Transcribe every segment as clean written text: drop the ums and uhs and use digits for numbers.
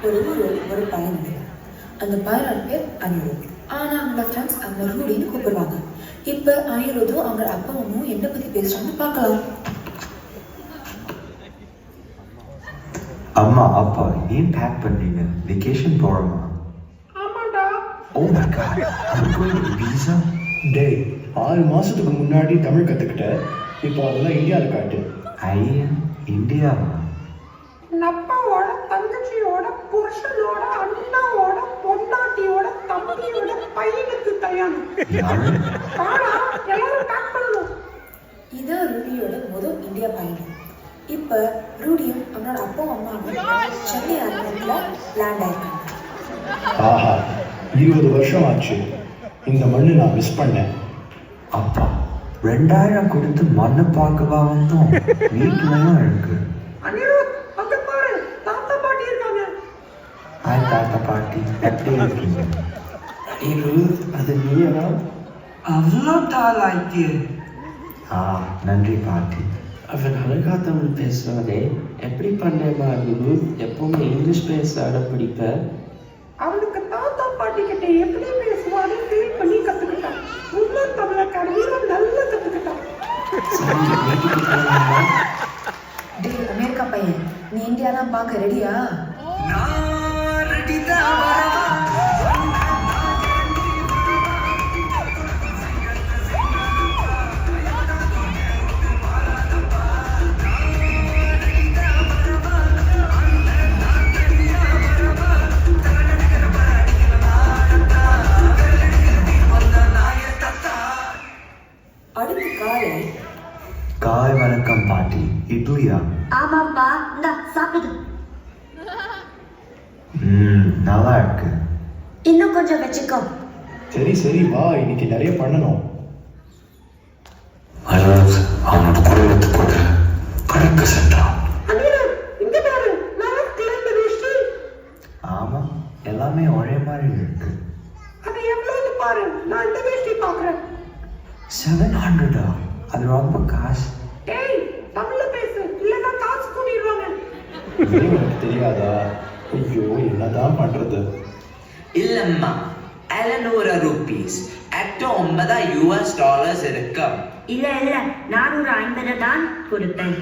ஒரு ஊரில் ஒரு பையன் அந்த பையனோட பேர் அனிருத். ஆனால் அவங்களோட ஃப்ரெண்ட்ஸ் அவங்க ரூடின்னு கூப்பிடுவாங்க. இப்போ அனிருத்தும் அவங்க அப்பா அம்மாவும் என்ன பற்றி பேசுகிறாங்கன்னு பார்க்கலாம். அம்மா அப்பா ஏன் பேக் பண்ணீங்க? வெக்கேஷன் போகிறோமா? ஆமாண்டா. Oh my God, visa? டேய், 6 மாதத்துக்கு முன்னாடி தமிழ் கற்றுக்கிட்ட, இப்போ அதெல்லாம் இந்தியாவில் காட்டு. ஐயா, இந்தியாவா? அப்பாவோட தங்கச்சியோட புருஷனோட அண்ணாவோட பொண்டாட்டியோட தம்பியோட பையனுக்கு கல்யாணம். பாடா, எல்லாரும் பேக் பண்ணணும். இதான் ரூடியோட முதல் இந்தியா பயணம். இப்போ ரூடியும் அவனோட அப்பாவும் அம்மாவும் சென்னை அண்ணத்தில் லேண்ட் ஆயிருக்காங்க. ஆஹா, 20 வருஷம் ஆச்சு. இந்த மண்ணு நான் மிஸ் பண்ணேன். அப்பா 2000 கொடுத்து மண்ணை பார்க்கவா வந்தோம்? வீட்டுலலாம் இருக்கு. அனிருத், அங்க பாரு, தாத்தா பாட்டி இருக்காங்க. ஹாய் தாத்தா பாட்டி, எப்படி இருக்கீங்க? அனிருத், அது நீயா? அவ்வளோ டால் ஆயிட்டு. நன்றி பாட்டி. அவன் அழகா தமிழ் பேசுவானே, எப்படி பண்ணேமா குரு? எப்பவுமே இங்கிலீஷ் பேச அடப்பிடிப்ப. அவனுக்கு தாத்தா பாட்டி கிட்ட எப்படி பேசுவான்னு ஃபீல் பண்ணி கத்துக்கிட்டான். உண்மை தமிழ் அகாடமியில நல்லா கத்துக்கிட்டான். சரி, வீட்டுக்கு போகலாமா? டே அமெரிக்கா பையன், நீ இந்தியாலாம் பார்க்க ரெடியா? அடுத்து காலை வணக்கம் பாட்டி. இட்லியா? ஆமாப்பா, இந்தா சாப்பிடு. நல்லா இருக்கு. இன்னும் கொஞ்சம் வச்சுக்கோ. சரி சரி வா, இன்னைக்கு நிறைய பண்ணணும். அவனோட குடும்பத்து கூட கடைக்கு சென்றான். அனிருத், இங்க பாரு, நான் கிளம்பி வேஷ்டி. ஆமா, எல்லாமே ஒரே மாதிரி இருக்கு. அது எவ்வளவுன்னு பாரு, நான் இந்த வேஷ்டி பாக்குறேன். 700? அது ரொம்ப காசு. ஏய், தமிழ்ல பேசு, இல்லன்னா காசு கூட்டிடுவாங்க. இது எனக்கு தெரியாதா? ஐயோ, என்னதான் பண்றது? இல்லம்மா, 700 rupees. $9 இருக்கும். இல்ல 450 தான் கொடுப்பேன்.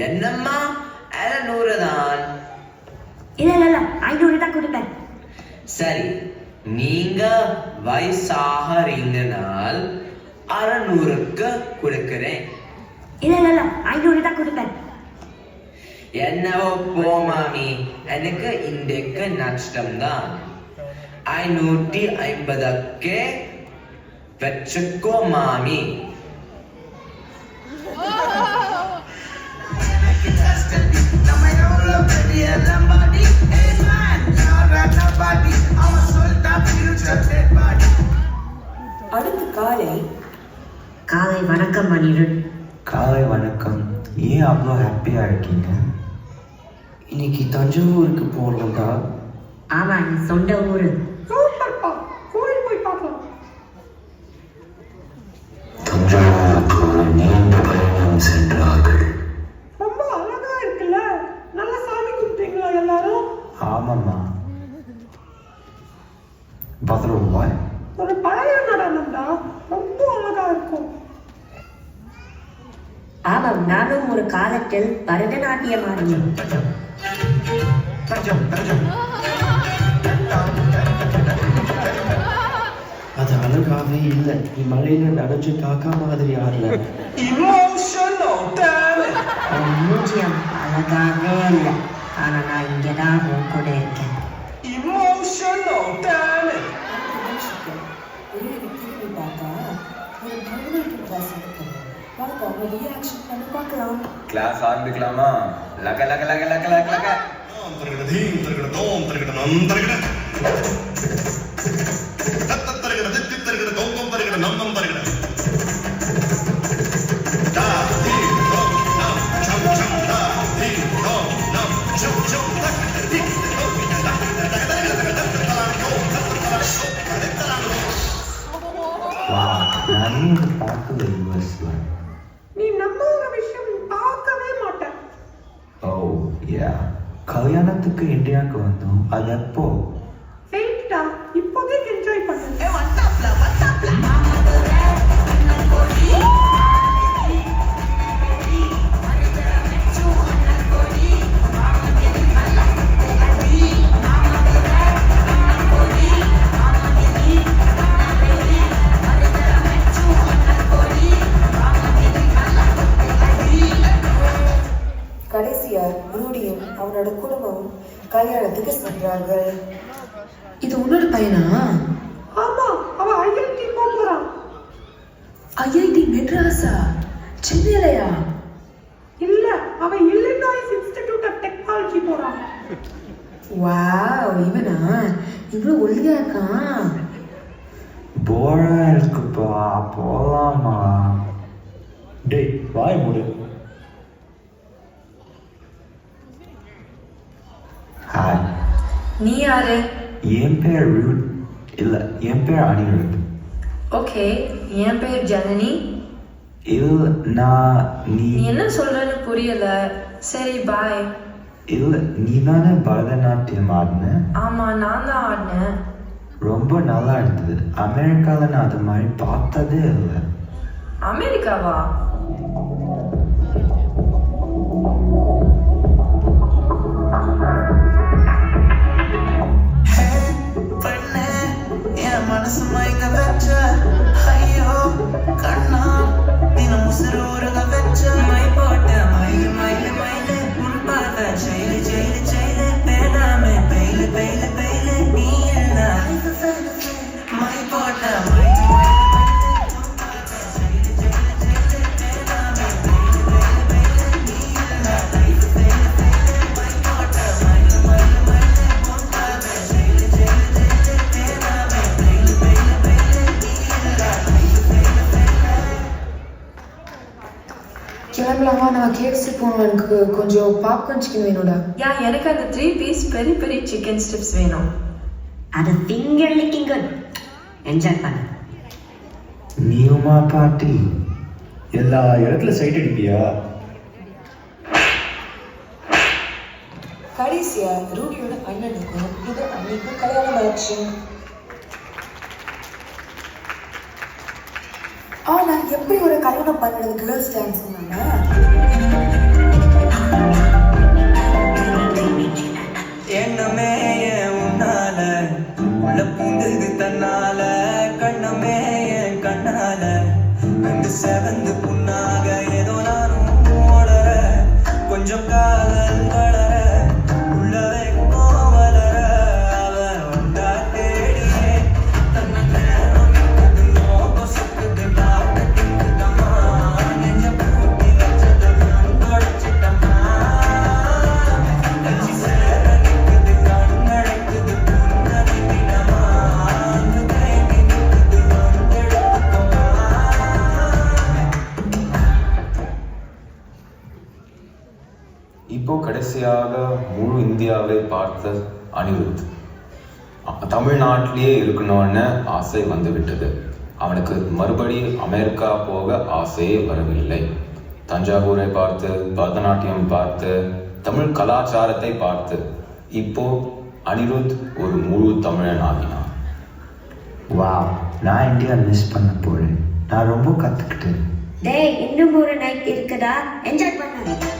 என்னம்மா 700 தான்? இல்ல 500 தான் கொடுப்பேன். சரி, நீங்க வயசாகிறீங்கனால் 600க்கு கொடுக்கிறேன். இல்ல 500 தான் கொடுப்பேன். என்னவோ போ மாமி, எனக்கு இன்றைக்கு நஷ்டம்தான். 550க்கு வச்சுக்கோ மாமி. அடுத்து காலை வணக்கம் அனிருத். காலை வணக்கம். ஏன் அவ்வளோ ஹாப்பியாக இருக்கீங்க? இன்னைக்கு தஞ்சாவூருக்கு போகணும்டா. ஆமா, நீ சொந்த ஊரு. சூப்பர்ப்பா, கோயில் போய் பார்க்கலாம். தஞ்சாவூருக்கு நீண்ட பயணம் சென்றார்கள். ரொம்ப அழகா இருக்குல்ல? நல்ல சாமி கும்பிட்டீங்களா எல்லாரும்? ஆமாம்மா. பத்ரூபாய் ஒரு பழைய நடனம்டா, ரொம்ப அழகா இருக்கும். ஆமாம், நானும் ஒரு காலத்தில் பரதநாட்டியம் ஆடினேன். அது அழகாவே இல்லை. நீ மலையில நனைஞ்சு காக்கா மாதிரி ஆடல. மூஜியம் அழகாவே இல்லை. ஆனா நான் இங்கதான் உன் கூட இருக்கேன். திரும்பி பார்த்தா ஒரு பரதநாட்டியம் கிளாஸ் இருக்கு. வாங்க அவங்க ரியாக்ஷன் பண்ணி பார்க்கலாம். கிளாஸ் ஆரம்பிக்கலாமா? லக லக லக லக லக லக. வா, நானே இது பார்க்கல யூஎஸ்ல. நீ நம்பாத விஷயம் நீ பார்க்கவே மாட்ட. ஓ யா, கல்யாணத்துக்கு இந்தியாவுக்கு வந்தோம். அது எப்போ? வெயிட்டா, இப்போதே என்ஜாய் பண்ணு. கடைசியா ரூடியும் அவனோட குடும்பமும் கல்யாணத்துக்கு சென்றார்கள். இது உன்னோட பையனா? ஆமா, அவ ஐஐடி போறான். ஐஐடி மெட்ராஸா? சென்னையிலயா? இல்ல, அவ இல்லினாய்ஸ் இன்ஸ்டிடியூட் ஆஃப் டெக்னாலஜி போறான். வாவ், இவனா இவ்வளவு ஒல்லியா இருக்கான்? போரா இருக்குப்பா, போலாமா? டேய் வாய் மூடு. ஹாய், நீ யாரு? என் பேர் ரூட். இல்லை, என் பேர் அனிருத். ஓகே, என் பேர் ஜனனி. இல்லை, நான் நீ என்ன சொல்றன்னு புரியல. சரி, பாய். இல்லை, நீ தானே பரதநாட்டியம் ஆடின? ஆமா, நான் தான் ஆடினேன். ரொம்ப நல்லா இருந்தது. அமெரிக்காவில் நான் அது மாதிரி பார்த்ததே இல்லை. அமெரிக்காவா? மனசு மயங்க வச்ச ஐயோ கண்ணா தினம் உசுரோருக வச்ச மை போட்ட மயிலு மயிலு மயிலு உன் பார்த்த ஜெயிலு ஜெயிலு ஜெயிலு பேடாமே பெயிலு பெயிலு பெயிலு நீ இல்ல மை போட்ட மயிலு கிளம்பலாமா? நான் கேஎஃப்சி போகணும். எனக்கு கொஞ்சம் பாப்கார்ன் சிக்கன் வேணும்டா. எனக்கு அந்த 3 பீஸ் பெரிய பெரிய சிக்கன் ஸ்ட்ரிப்ஸ் வேணும். அது finger licking good. என்ஜாய் பண்ணு. நீயுமா பாட்டி? எல்லா இடத்துல சைட் அடிப்பியா? கடைசியா ரூடியோட அண்ணனுக்கும் இது அன்னைக்கும் கல்யாணம் ஆச்சு. ஆனா எப்படி ஒரு கல்யாணம் பண்ணுறது கேர்ள்ஸ் டான்ஸ் சொன்னாங்க? எண்ணமே உன்னால உள்ள பூண்டுது தன்னால கண்ணமே கண்ணால கண்டு செவந்து புண்ணாக ஏதோ நானும் ஓடற கொஞ்சம் காதல் வளர உள்ள வைக்கோ வளர அவ வந்தா தேடியே தன்ன நேரம் இருக்குது நோக்கம் சுக்குது டாக்டர் திங்குதம்மா நெஞ்ச பூட்டி வச்சது நான் தொடச்சிட்டம்மா கட்சி சேர நிற்குது கண்ணடைக்குது புன்னதிடமா அங்கு கைதி நிற்குது வந்தெடுத்துக்கோமா. இப்போ கடைசியாக முழு இந்தியாவை பார்த்த அனிருத் தமிழ்நாட்டிலேயே இருக்கணும்னு ஆசை வந்துவிட்டது. அவனுக்கு மறுபடி அமெரிக்கா போக ஆசையே வரவில்லை. தஞ்சாவூரை பார்த்து, பரதநாட்டியம் பார்த்து, தமிழ் கலாச்சாரத்தை பார்த்து இப்போ அனிருத் ஒரு முழு தமிழன் ஆகினான். வா, நான் இந்தியா மிஸ் பண்ண போறேன். நான் ரொம்ப கற்றுக்கிட்டேன். டேய், இன்னும் ஒரு நைட் இருக்குதா, என்ஜாய் பண்ணு.